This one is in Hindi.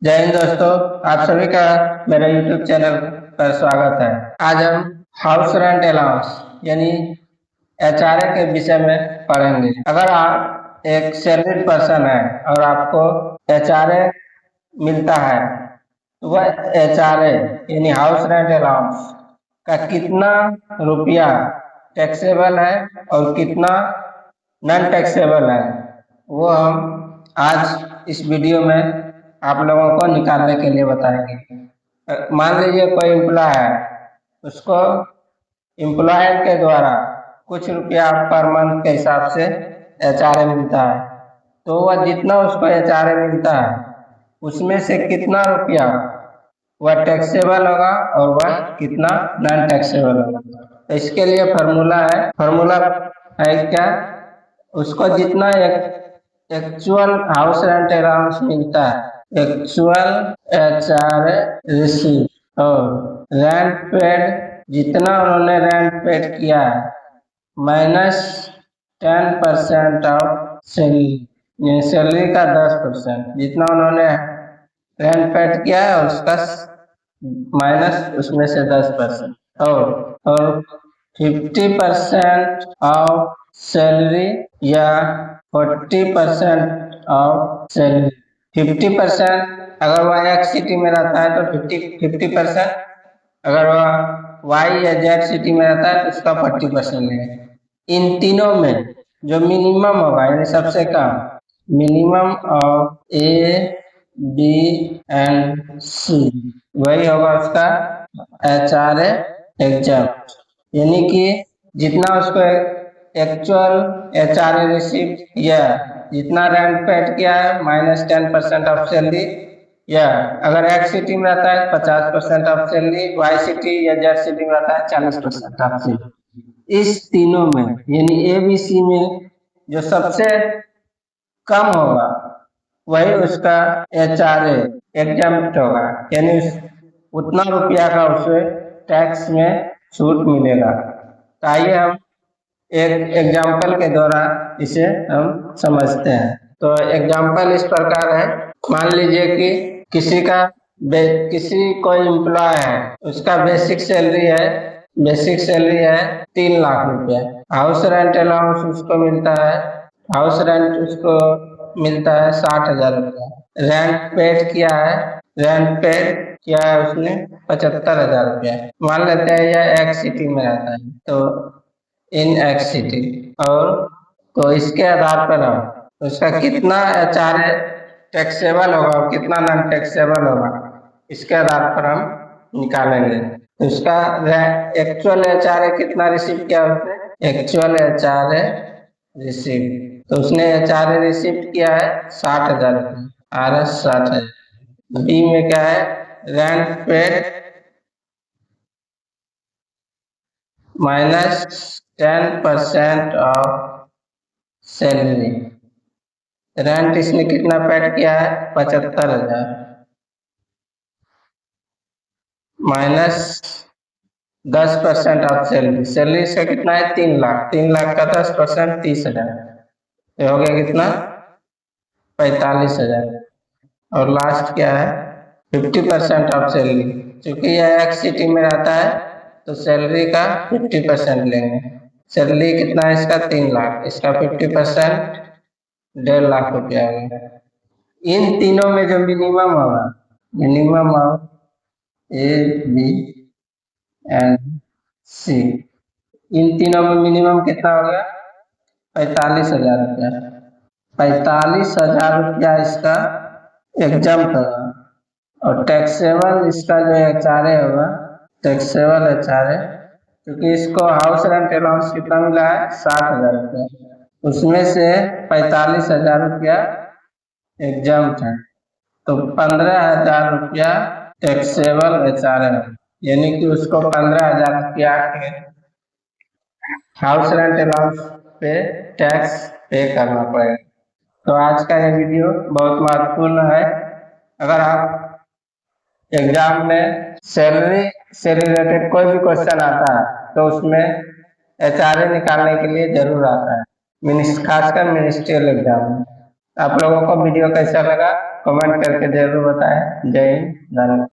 जय हिंद दोस्तों, आप सभी का मेरे YouTube चैनल पर स्वागत है। आज हम हाउस रेंट अलाउंस यानी HRA के विषय में पढ़ेंगे। अगर आप एक सैलरीड पर्सन है और आपको HRA मिलता है तो वह HRA यानी हाउस रेंट अलाउंस का कितना रुपया टैक्सेबल है और कितना नॉन टैक्सेबल है वो हम आज इस वीडियो में आप लोगों को निकालने के लिए बताएंगे। मान लीजिए कोई एम्प्लॉय है, उसको एम्प्लॉयर के द्वारा कुछ रुपया पर मंथ के हिसाब से HRA मिलता है, तो वह जितना उसको HRA मिलता है उसमें से कितना रुपया वह टैक्सेबल होगा और वह कितना नॉन टैक्सेबल होगा। तो इसके लिए फार्मूला है क्या, उसको जितना एक्चुअल हाउस रेंट अलाउंस मिलता है, एक्चुअल HRA रिसीव और रेंट पेड जितना उन्होंने रेंट पेड किया है माइनस 10% ऑफ सैलरी, सैलरी का 10% जितना उन्होंने रेंट पेड किया है उसका माइनस उसमें से 10% और 50% ऑफ सैलरी या 40% ऑफ सैलरी। 50% अगर वह एक सिटी में रहता है तो 50%, अगर वह वाई या जेड सिटी में रहता है तो उसका 40% लेंगे। इन तीनों में जो मिनिमम होगा यानी सबसे कम minimum of A B and C वही होगा उसका HRA एग्जाम, यानी कि जितना उसको एक्चुअल HRA रिसीव या जितना रेंट पेड किया है माइनस 10% ऑफ सैलरी, या अगर एक सिटी में रहता है 50% ऑफ सैलरी, वाई सिटी या जेड सिटी में रहता है 40% ऑफ सैलरी। इस तीनों में यानी ABC में जो सबसे कम होगा वही उसका HRA एग्जाम्प्ट होगा, यानी उतना रुपया का उसे टैक्स में छूट मिलेगा। तो आइए हम एक एग्जाम्पल के द्वारा इसे हम समझते हैं। तो एग्जाम्पल इस प्रकार है, मान लीजिए कि किसी कोई एम्प्लॉय है, उसका बेसिक सैलरी है 3 लाख रुपया। हाउस रेंट अलाउंस उसको मिलता है, हाउस रेंट उसको मिलता है 60,000 रुपया। रेंट पेड किया है उसने 75,000 रुपया। मान लेते हैं यह एक सिटी में रहता है, तो इन एक्स सिटी, और तो इसके आधार पर हम उसका कितना HRA टैक्सेबल होगा और कितना नॉन टैक्सेबल होगा इसके आधार पर हम निकालेंगे। उसका एक्चुअल HRA कितना रिसीव किया उसने, एक्चुअल HRA रिसीव, तो उसने HRA रिसीव किया है 60,000 रुपया, RS 60,000। बी में क्या है, rent paid minus 10% of salary. Rent इसने कितना पेड किया है 75,000 माइनस 10% ऑफ सैलरी। सैलरी इसका कितना है 3 लाख, 3 लाख का 10% 30,000, तो हो गया कितना 45,000। और लास्ट क्या है 50% ऑफ सैलरी, क्योंकि यह एक सिटी में रहता है तो सैलरी का 50% लेंगे। सैलरी कितना है इसका 3 लाख, इसका 50% 1.5 लाख रुपया होगा। इन तीनों में जो मिनिमम होगा, minimum of A B and C, इन तीनों में मिनिमम कितना हो गया 45,000 रुपया। 45,000 रुपया इसका एग्जाम्प्ट होगा, और टैक्सेबल इसका जो HRA होगा, टैक्सेबल HRA, क्योंकि इसको हाउस रेंट अलाउंस कितना मिला है 60,000 रुपया, उसमें से 45,000 रुपया एग्जाम्प्ट है, तो 15,000 रुपया टैक्सेबल HRA है, यानी कि उसको 15,000 रुपया के हाउस रेंट अलाउंस पे टैक्स पे करना पड़ेगा। तो आज का ये वीडियो बहुत महत्वपूर्ण है। अगर आप एग्जाम में सैलरी से रिलेटेड कोई भी क्वेश्चन आता है तो उसमें HRA निकालने के लिए जरूर आता है, खासकर मिनिस्ट्रियल एग्जाम में। आप लोगों को वीडियो कैसा लगा कमेंट करके जरूर बताएं। जय हिंद, धन्यवाद।